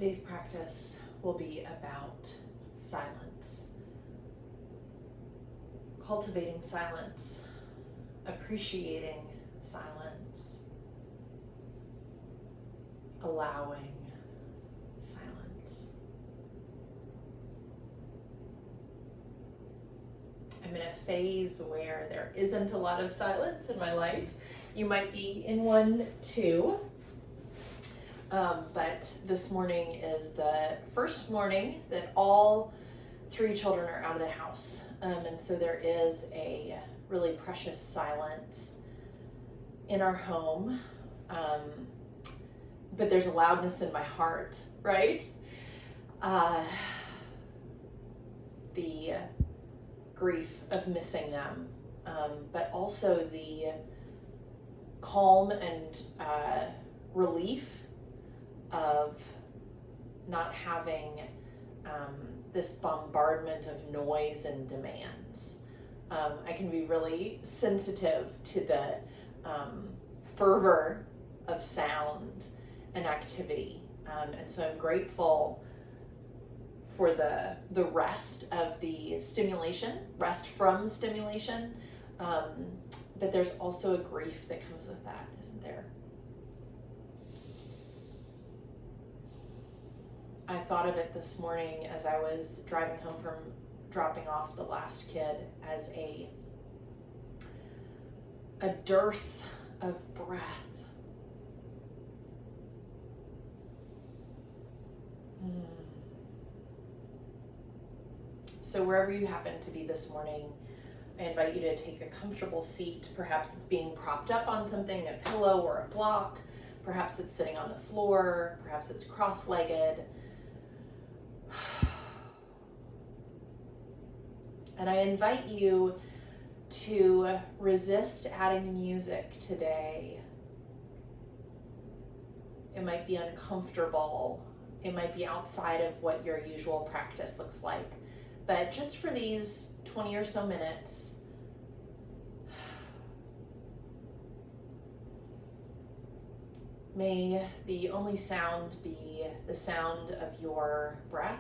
Today's practice will be about silence. Cultivating silence, appreciating silence, allowing silence. I'm in a phase where there isn't a lot of silence in my life. You might be in one too. But this morning is the first morning that all three children are out of the house. And so there is a really precious silence in our home. But there's a loudness in my heart, right? The grief of missing them, but also the calm and relief of not having this bombardment of noise and demands. I can be really sensitive to the fervor of sound and activity. And so I'm grateful for the rest of the stimulation, rest from stimulation. But there's also a grief that comes with that, isn't there? I thought of it this morning as I was driving home from dropping off the last kid as a dearth of breath. So wherever you happen to be this morning, I invite you to take a comfortable seat. Perhaps it's being propped up on something, a pillow or a block. Perhaps it's sitting on the floor. Perhaps it's cross-legged. And I invite you to resist adding music today. It might be uncomfortable. It might be outside of what your usual practice looks like. But just for these 20 or so minutes, may the only sound be the sound of your breath,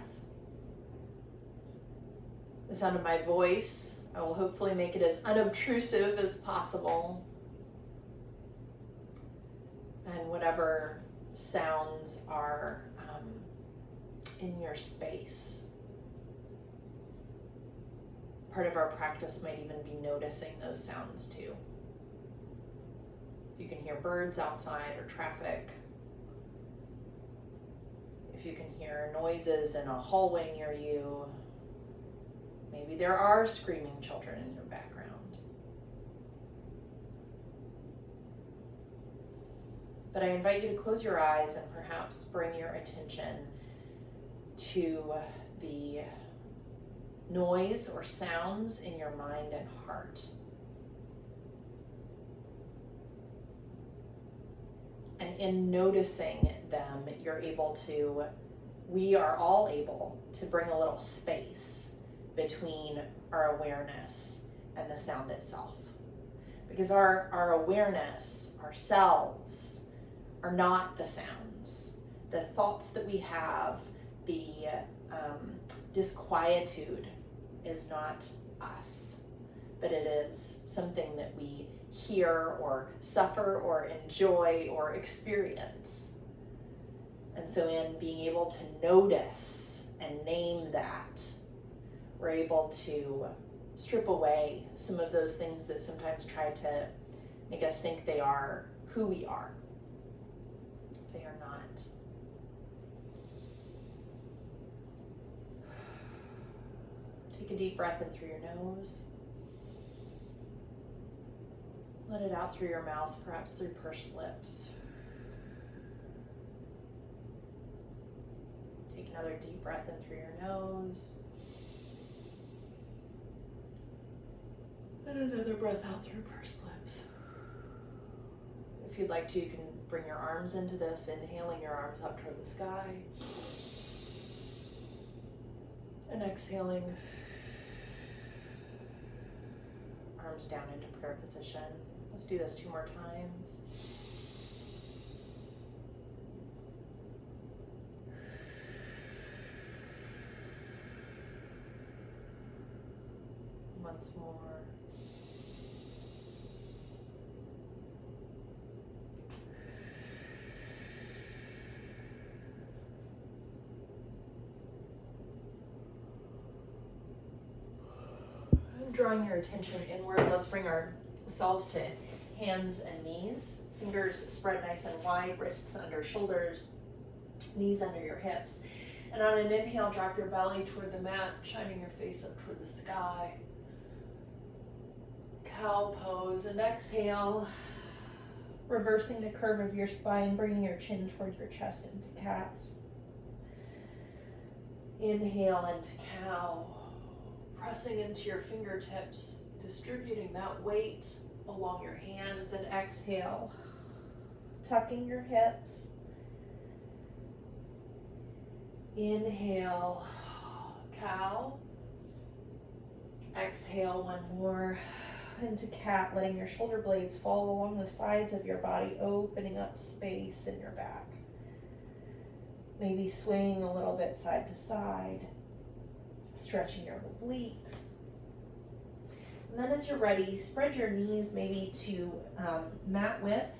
the sound of my voice. I will hopefully make it as unobtrusive as possible. And whatever sounds are in your space. Part of our practice might even be noticing those sounds too. You can hear birds outside or traffic. If you can hear noises in a hallway near you, maybe there are screaming children in your background. But I invite you to close your eyes and perhaps bring your attention to the noise or sounds in your mind and heart. And in noticing them, we are all able to bring a little space between our awareness and the sound itself. Because our awareness, ourselves, are not the sounds. The thoughts that we have, the disquietude is not us, but it is something that we hear or suffer or enjoy or experience. And so in being able to notice and name that, we're able to strip away some of those things that sometimes try to make us think they are who we are. They are not. Take a deep breath in through your nose. Let it out through your mouth, perhaps through pursed lips. Take another deep breath in through your nose. And another breath out through pursed lips. If you'd like to, you can bring your arms into this, inhaling your arms up toward the sky. And exhaling, arms down into prayer position. Let's do this 2 more times. once more. Drawing your attention inward, let's bring ourselves to hands and knees. Fingers spread nice and wide, wrists under shoulders, knees under your hips. And on an inhale, drop your belly toward the mat, shining your face up toward the sky. Cow pose. And exhale, reversing the curve of your spine, bringing your chin toward your chest into cat. Inhale into cow. Pressing into your fingertips, distributing that weight along your hands, and exhale, tucking your hips. Inhale, cow. Exhale, one more into cat, letting your shoulder blades fall along the sides of your body, opening up space in your back. Maybe swaying a little bit side to side. Stretching your obliques. And then as you're ready, spread your knees maybe to mat width.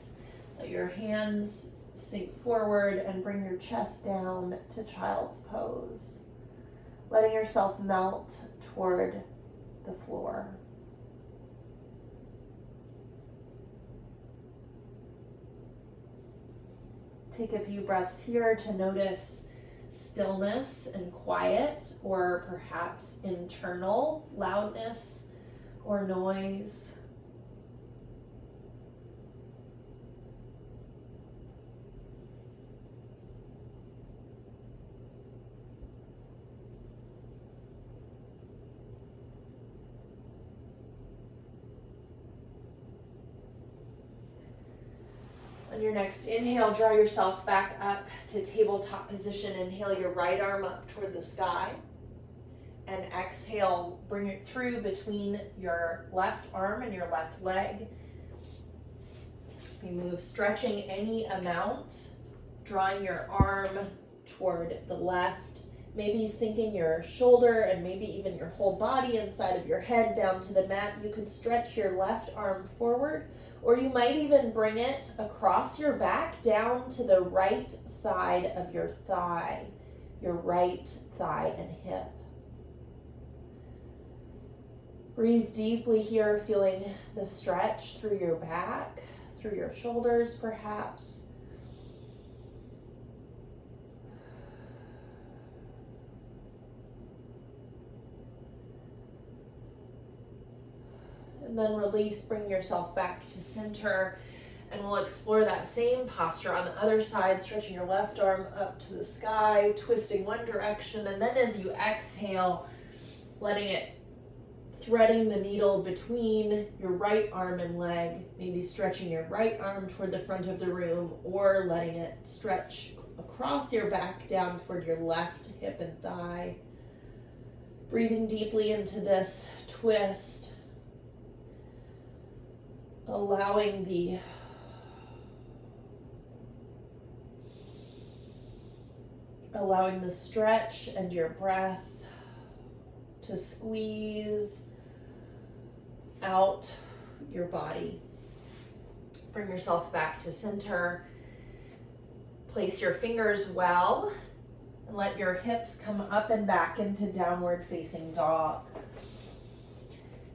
Let your hands sink forward and bring your chest down to child's pose. Letting yourself melt toward the floor. Take a few breaths here to notice stillness and quiet, or perhaps internal loudness or noise. On your next inhale, draw yourself back up to tabletop position. Inhale your right arm up toward the sky. And exhale, bring it through between your left arm and your left leg. We move, stretching any amount, drawing your arm toward the left, maybe sinking your shoulder and maybe even your whole body inside of your head down to the mat. You could stretch your left arm forward, or you might even bring it across your back down to the right side of your thigh, your right thigh and hip. Breathe deeply here, feeling the stretch through your back, through your shoulders perhaps. And then release, bring yourself back to center, and we'll explore that same posture on the other side, stretching your left arm up to the sky, twisting one direction, and then as you exhale, letting it, threading the needle between your right arm and leg, maybe stretching your right arm toward the front of the room, or letting it stretch across your back down toward your left hip and thigh. Breathing deeply into this twist, allowing the stretch and your breath to squeeze out your body. Bring yourself back to center. Place your fingers well and let your hips come up and back into downward facing dog.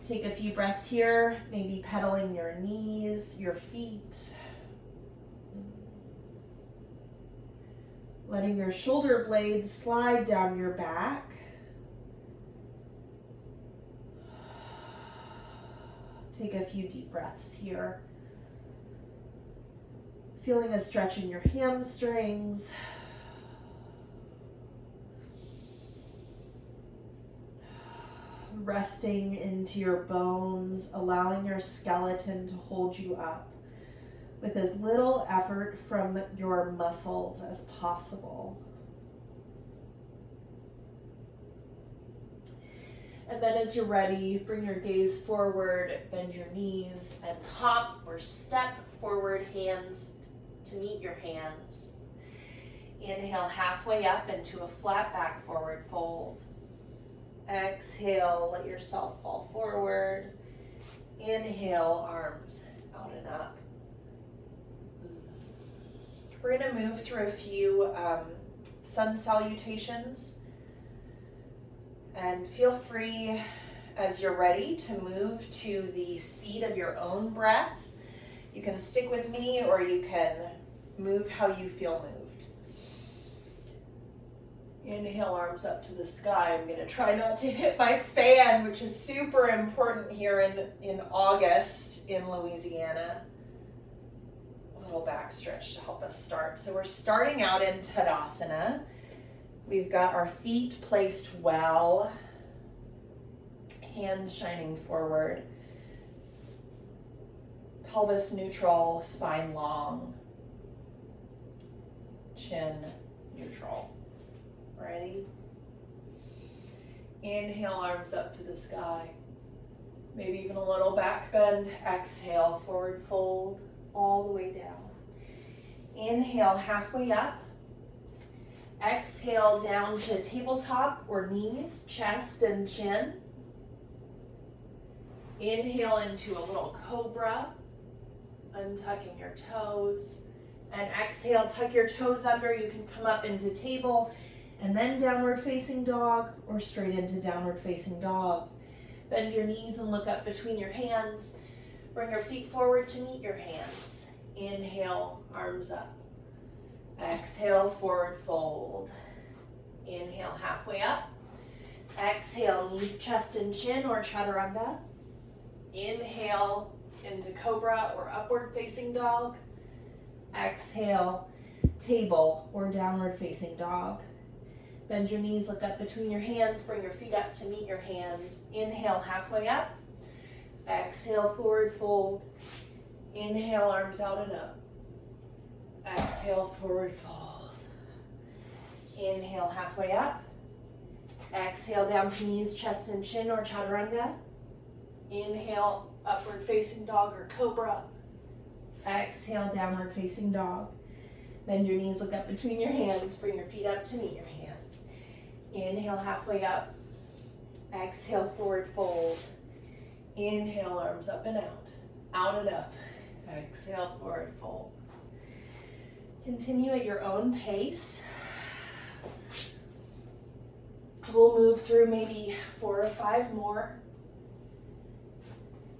Take a few breaths here, maybe pedaling your knees, your feet. Letting your shoulder blades slide down your back. Take a few deep breaths here. Feeling a stretch in your hamstrings. Resting into your bones, allowing your skeleton to hold you up with as little effort from your muscles as possible. And then as you're ready, bring your gaze forward, bend your knees, and hop or step forward, hands to meet your hands. Inhale halfway up into a flat back forward fold. Exhale, let yourself fall forward. Inhale, arms out and up. We're going to move through a few sun salutations. And feel free, as you're ready, to move to the speed of your own breath. You can stick with me, or you can move how you feel moved. Inhale, arms up to the sky. I'm going to try not to hit my fan, which is super important here in August in Louisiana. A little back stretch to help us start. So we're starting out in Tadasana. We've got our feet placed well, hands shining forward, pelvis neutral, spine long, chin neutral. Ready? Inhale, arms up to the sky. Maybe even a little back bend. Exhale, forward fold all the way down. Inhale, halfway up. Exhale, down to tabletop or knees, chest and chin. Inhale into a little cobra, untucking your toes. And exhale, tuck your toes under. You can come up into table and then downward facing dog or straight into downward facing dog. Bend your knees and look up between your hands. Bring your feet forward to meet your hands. Inhale, arms up. Exhale, forward fold. Inhale, halfway up. Exhale, knees, chest, and chin or chaturanga. Inhale into cobra or upward facing dog. Exhale, table or downward facing dog. Bend your knees, look up between your hands, bring your feet up to meet your hands. Inhale, halfway up. Exhale, forward fold. Inhale, arms out and up. Exhale, forward fold. Inhale, halfway up. Exhale, down to knees, chest, and chin or chaturanga. Inhale, upward facing dog or cobra. Exhale, downward facing dog. Bend your knees, look up between your hands, bring your feet up to meet your hands. Inhale, halfway up. Exhale, forward fold. Inhale, arms up and out. Out and up. Exhale, forward fold. Continue at your own pace. We'll move through maybe 4 or 5 more.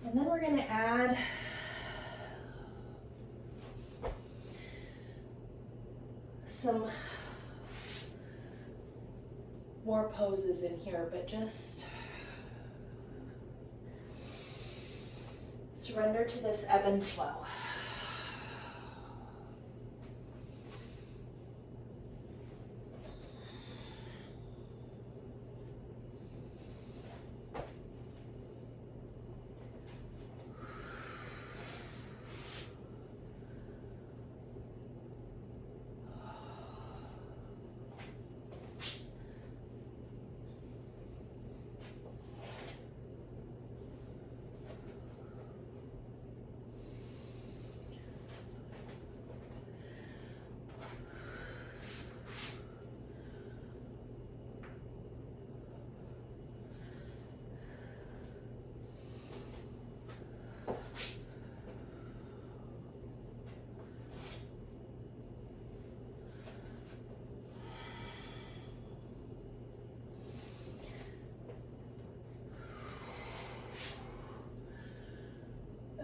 And then we're going to add some more poses in here, but just surrender to this ebb and flow.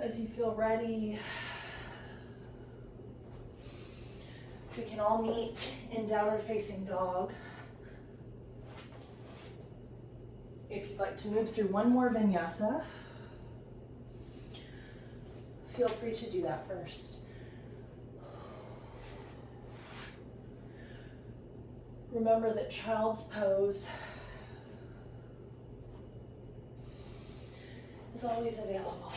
As you feel ready, we can all meet in downward facing dog. If you'd like to move through one more vinyasa, feel free to do that first. Remember that child's pose is always available.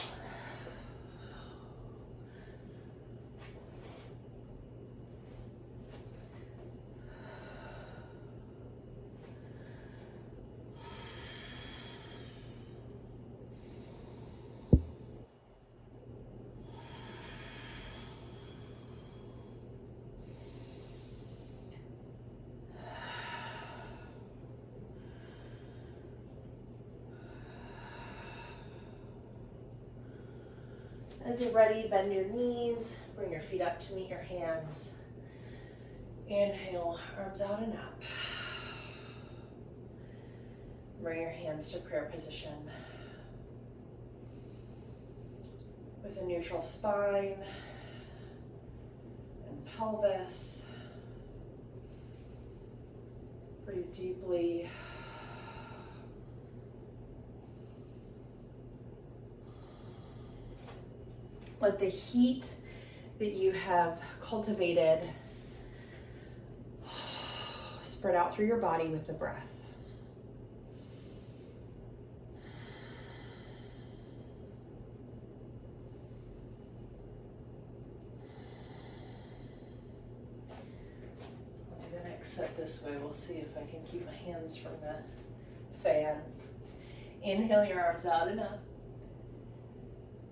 As you're ready, bend your knees, bring your feet up to meet your hands. Inhale, arms out and up. Bring your hands to prayer position. With a neutral spine and pelvis. Breathe deeply. Let the heat that you have cultivated spread out through your body with the breath. I'll do the next set this way. We'll see if I can keep my hands from the fan. Inhale your arms out and up.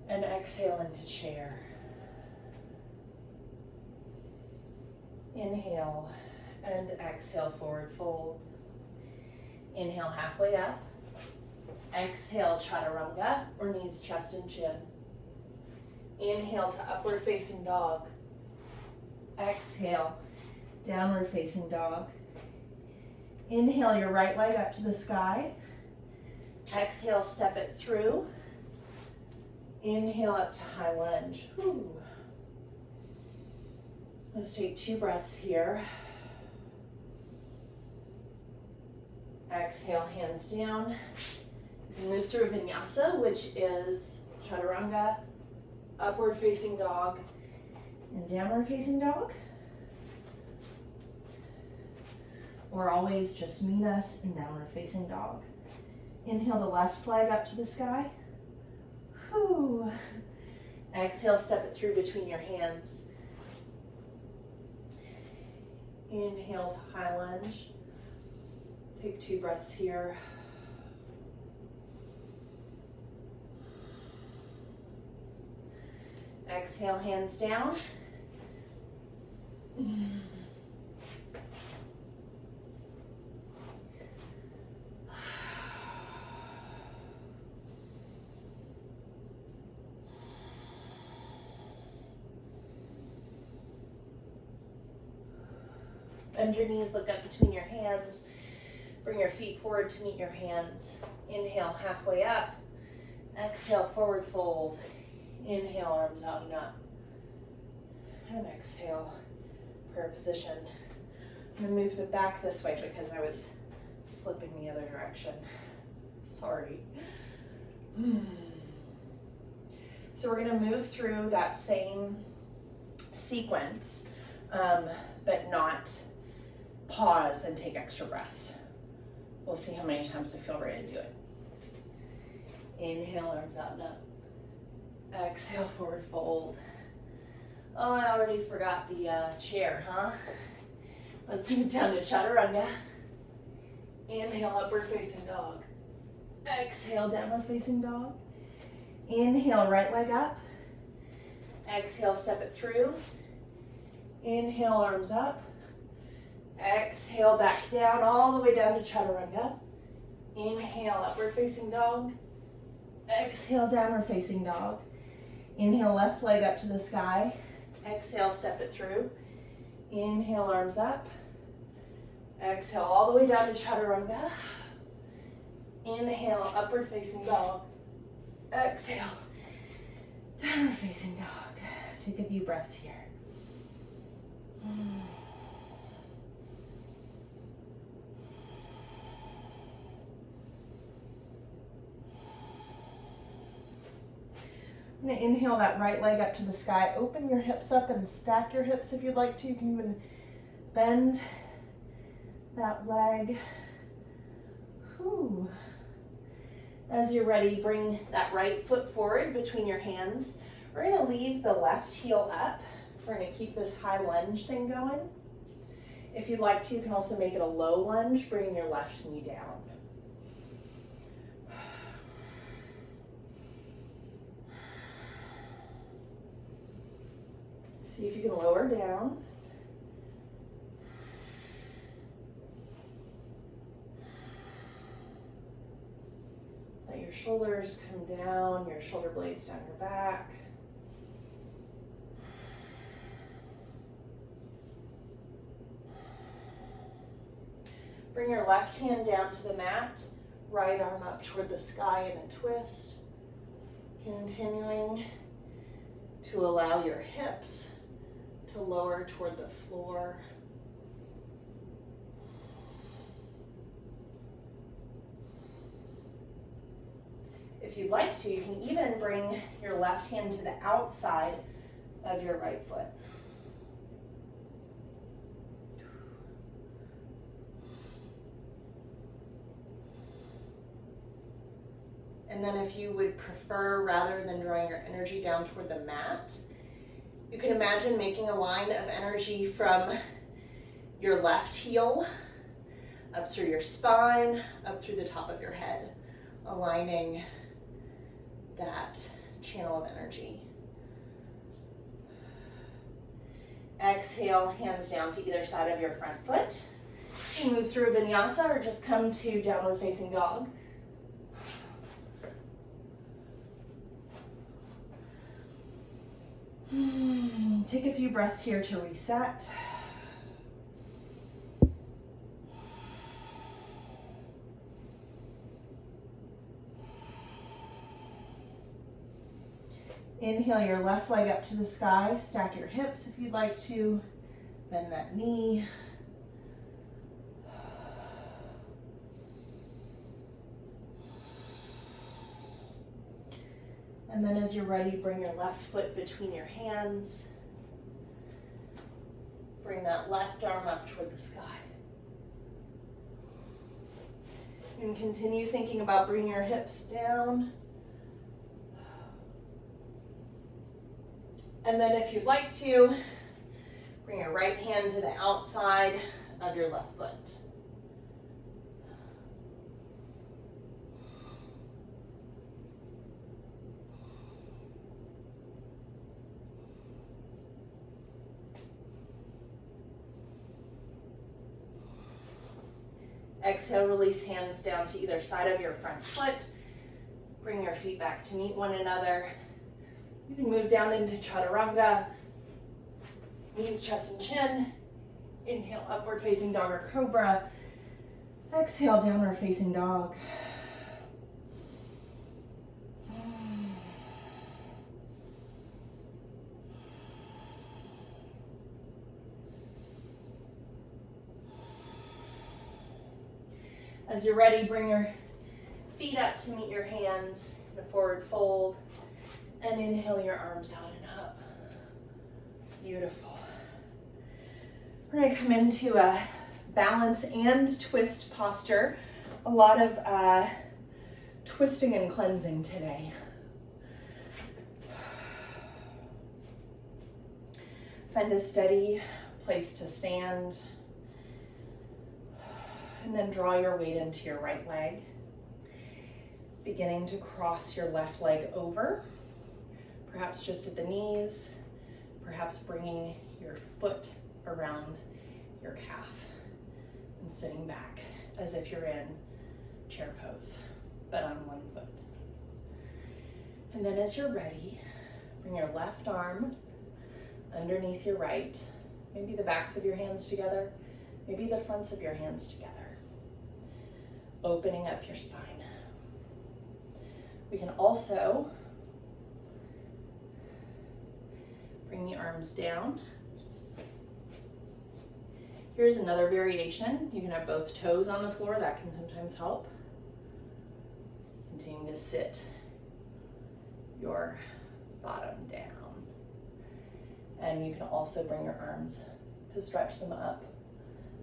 And exhale into chair. Inhale and exhale, forward fold. Inhale, halfway up. Exhale, chaturanga, or knees, chest, and chin. Inhale to upward facing dog. Exhale, downward facing dog. Inhale your right leg up to the sky. Exhale, step it through. Inhale up to high lunge. Whew. Let's take 2 breaths here. Exhale, hands down. Move through Vinyasa, which is chaturanga, upward facing dog, and downward facing dog. Or always just meet us in downward facing dog. Inhale the left leg up to the sky. Whew. Exhale, step it through between your hands. Inhale to high lunge. Take 2 breaths here. Exhale, hands down. Bend your knees, look up between your hands. Bring your feet forward to meet your hands. Inhale, halfway up. Exhale, forward fold. Inhale, arms out and up. And exhale, prayer position. I'm gonna move the back this way because I was slipping the other direction. Sorry. So we're gonna move through that same sequence, but not pause and take extra breaths. We'll see how many times we feel ready to do it. Inhale, arms out and up. Exhale, forward fold. Oh, I already forgot the chair, huh? Let's move down to chaturanga. Inhale, upward facing dog. Exhale, downward facing dog. Inhale, right leg up. Exhale, step it through. Inhale, arms up. Exhale, back down, all the way down to chaturanga. Inhale, upward facing dog. Exhale, downward facing dog. Inhale, left leg up to the sky. Exhale, step it through. Inhale, arms up. Exhale, all the way down to chaturanga. Inhale, upward facing dog. Exhale, downward facing dog. Take a few breaths here. I'm going to inhale that right leg up to the sky. Open your hips up and stack your hips if you'd like to. You can even bend that leg. Whew. As you're ready, bring that right foot forward between your hands. We're going to leave the left heel up. We're going to keep this high lunge thing going. If you'd like to, you can also make it a low lunge, bringing your left knee down. See if you can lower down. Let your shoulders come down, your shoulder blades down your back. Bring your left hand down to the mat, right arm up toward the sky in a twist. Continuing to allow your hips to lower toward the floor. If you'd like to, you can even bring your left hand to the outside of your right foot. And then if you would prefer, rather than drawing your energy down toward the mat, you can imagine making a line of energy from your left heel up through your spine, up through the top of your head, aligning that channel of energy. Exhale, hands down to either side of your front foot. You move through Vinyasa or just come to downward facing dog. Take a few breaths here to reset. Inhale your left leg up to the sky. Stack your hips if you'd like to. Bend that knee. And then as you're ready, bring your left foot between your hands. Bring that left arm up toward the sky. And continue thinking about bringing your hips down. And then if you'd like to, bring your right hand to the outside of your left foot. Exhale, release hands down to either side of your front foot. Bring your feet back to meet one another. You can move down into chaturanga, knees, chest, and chin. Inhale, upward facing dog or cobra. Exhale, downward facing dog. As you're ready, bring your feet up to meet your hands in a forward fold. And inhale your arms out and up. Beautiful. We're going to come into a balance and twist posture. A lot of twisting and cleansing today. Find a steady place to stand. And then draw your weight into your right leg. Beginning to cross your left leg over. Perhaps just at the knees, perhaps bringing your foot around your calf and sitting back as if you're in chair pose, but on one foot. And then as you're ready, bring your left arm underneath your right, maybe the backs of your hands together, maybe the fronts of your hands together, opening up your spine. We can also bring the arms down. Here's another variation. You can have both toes on the floor. That can sometimes help. Continue to sit your bottom down. And you can also bring your arms to stretch them up,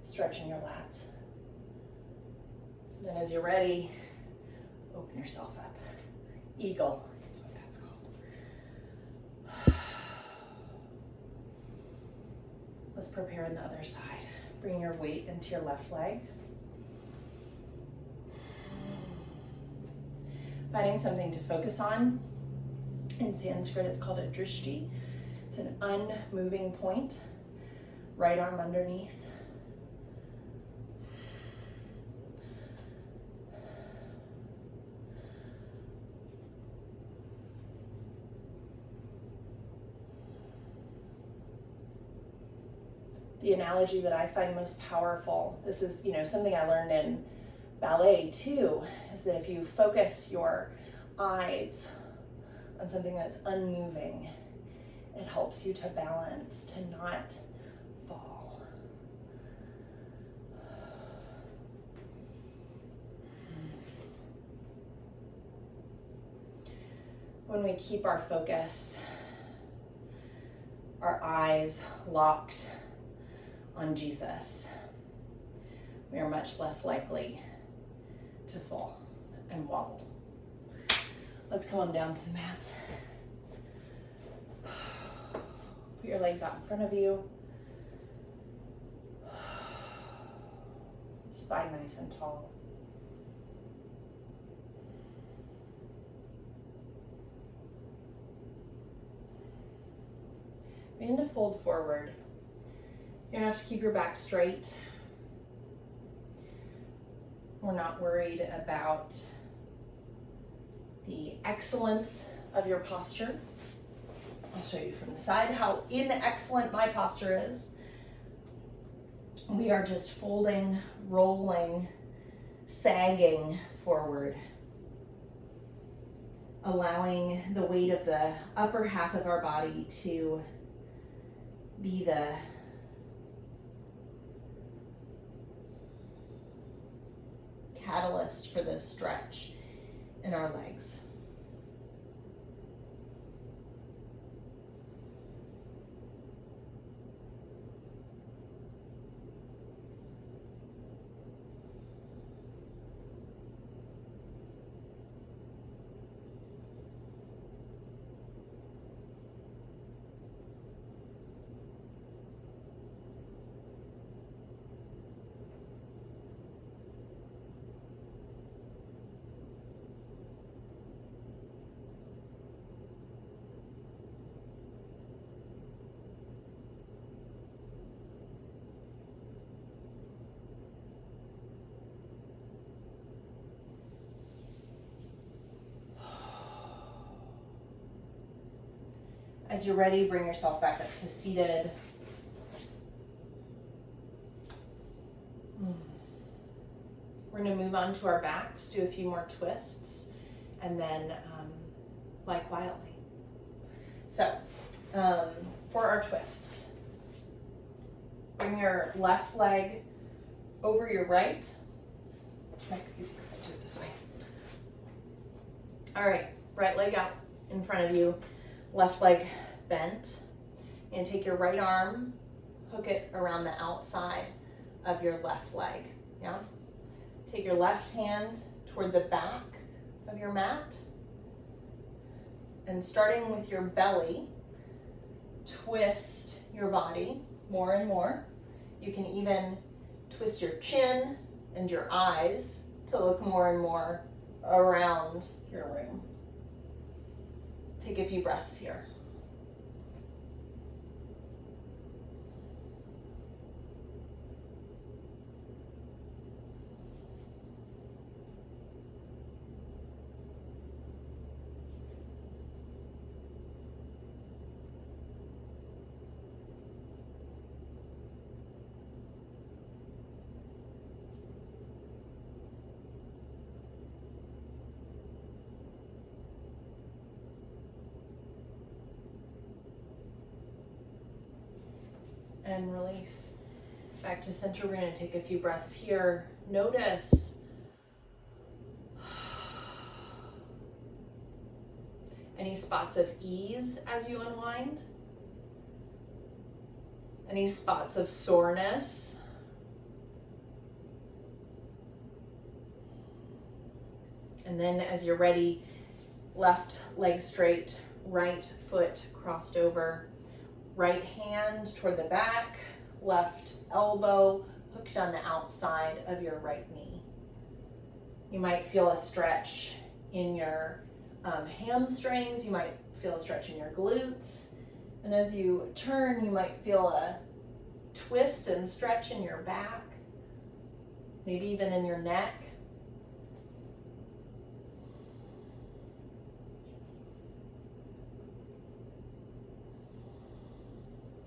stretching your lats. Then as you're ready, open yourself up. Eagle is what that's called. Let's prepare on the other side. Bring your weight into your left leg. Finding something to focus on. In Sanskrit, it's called a drishti. It's an unmoving point. Right arm underneath. The analogy that I find most powerful, this is, something I learned in ballet too, is that if you focus your eyes on something that's unmoving, it helps you to balance, to not fall. When we keep our focus, our eyes locked on Jesus, we are much less likely to fall and wobble. Let's come on down to the mat. Put your legs out in front of you. Spine nice and tall. Begin to fold forward. You're gonna have to keep your back straight. We're not worried about the excellence of your posture. I'll show you from the side how inexcellent my posture is. We are just folding, rolling, sagging forward, allowing the weight of the upper half of our body to be the catalyst for this stretch in our legs. As you're ready, bring yourself back up to seated. We're going to move on to our backs, do a few more twists, and then lie quietly. So, for our twists, bring your left leg over your right. Might be easier if I do it this way. All right, right leg out in front of you. Left leg bent, and take your right arm, hook it around the outside of your left leg, yeah? Take your left hand toward the back of your mat, and starting with your belly, twist your body more and more. You can even twist your chin and your eyes to look more and more around your room. Take a few breaths here. And release back to center. We're going to take a few breaths here. Notice any spots of ease as you unwind, any spots of soreness, and then as you're ready, left leg straight, right foot crossed over, right hand toward the back, left elbow hooked on the outside of your right knee. You might feel a stretch in your hamstrings, you might feel a stretch in your glutes, and as you turn, you might feel a twist and stretch in your back, maybe even in your neck.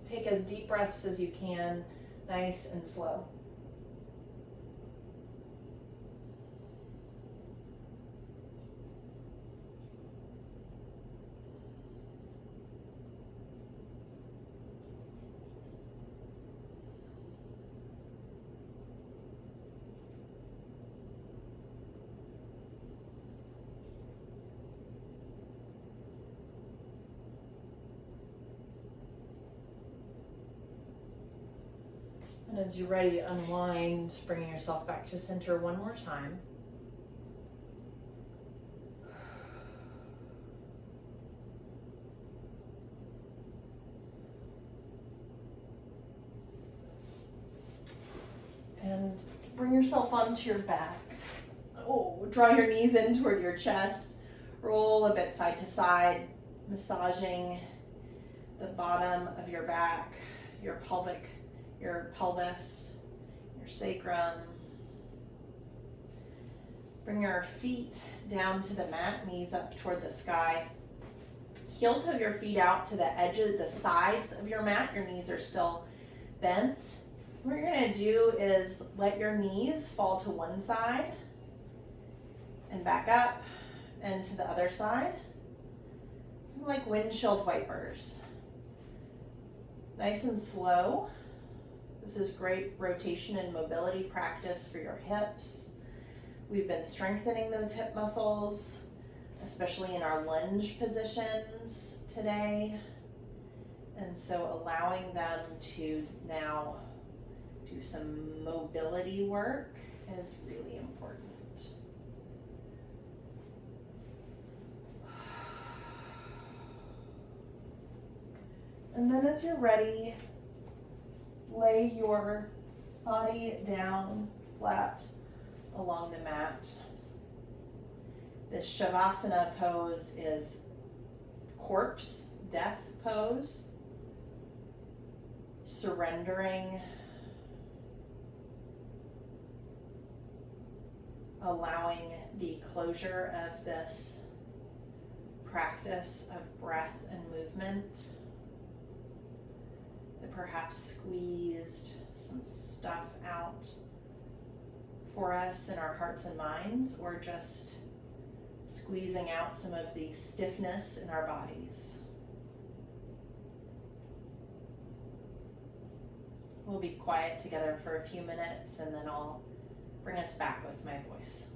Take as deep breaths as you can, Nice and slow. And as you're ready, unwind, bringing yourself back to center one more time. And bring yourself onto your back. Oh, draw your knees in toward your chest. Roll a bit side to side, massaging the bottom of your back, your pelvic, your pelvis, your sacrum. Bring your feet down to the mat, knees up toward the sky. Heel toe your feet out to the edges, the sides of your mat. Your knees are still bent. What you're going to do is let your knees fall to one side and back up and to the other side, like windshield wipers. Nice and slow. This is great rotation and mobility practice for your hips. We've been strengthening those hip muscles, especially in our lunge positions today. And so allowing them to now do some mobility work is really important. And then as you're ready, lay your body down flat along the mat. This Shavasana pose is corpse, death pose, surrendering, allowing the closure of this practice of breath and movement that perhaps squeezed some stuff out for us in our hearts and minds, or just squeezing out some of the stiffness in our bodies. We'll be quiet together for a few minutes and then I'll bring us back with my voice.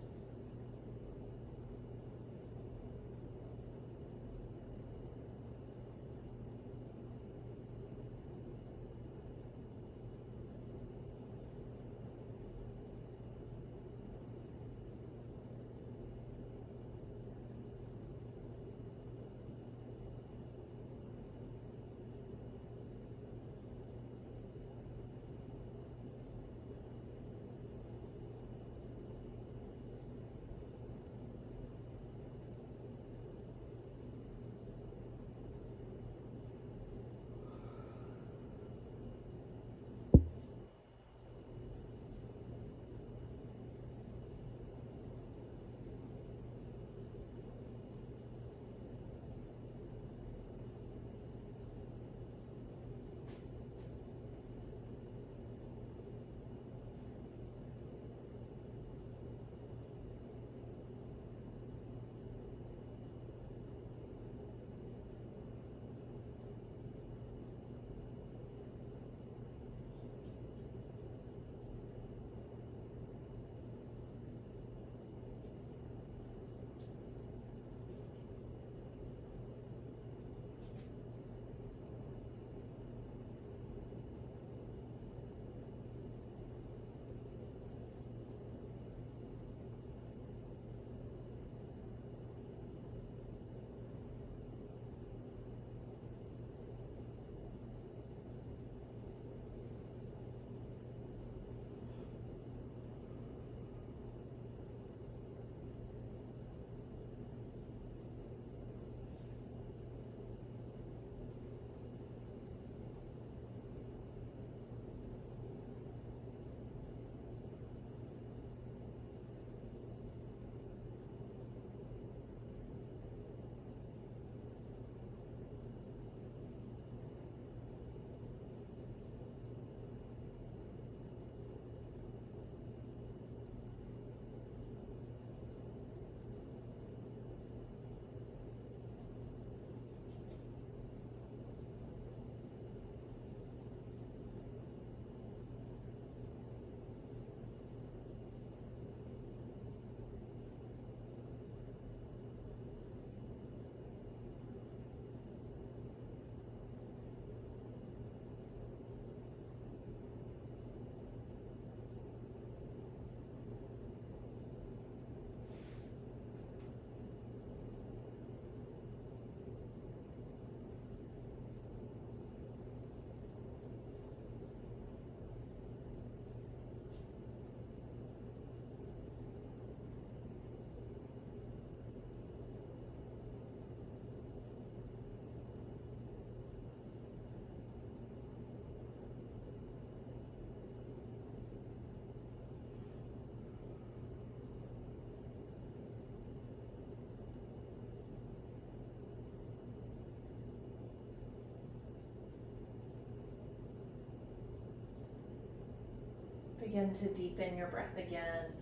Begin to deepen your breath again.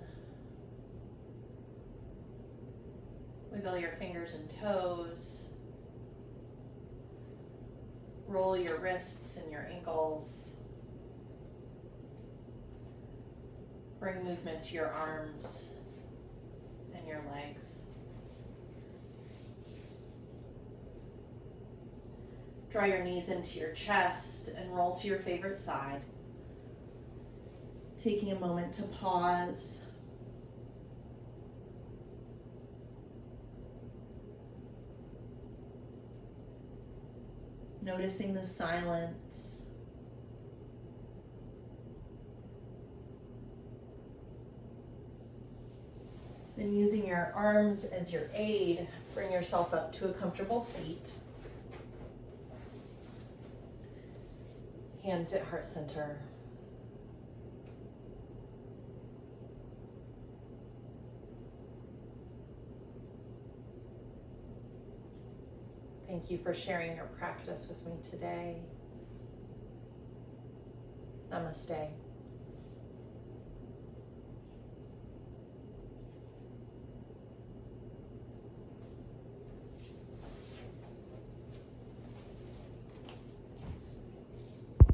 Wiggle your fingers and toes. Roll your wrists and your ankles. Bring movement to your arms and your legs. Draw your knees into your chest and roll to your favorite side. Taking a moment to pause. Noticing the silence. Then using your arms as your aid, bring yourself up to a comfortable seat. Hands at heart center. Thank you for sharing your practice with me today. Namaste.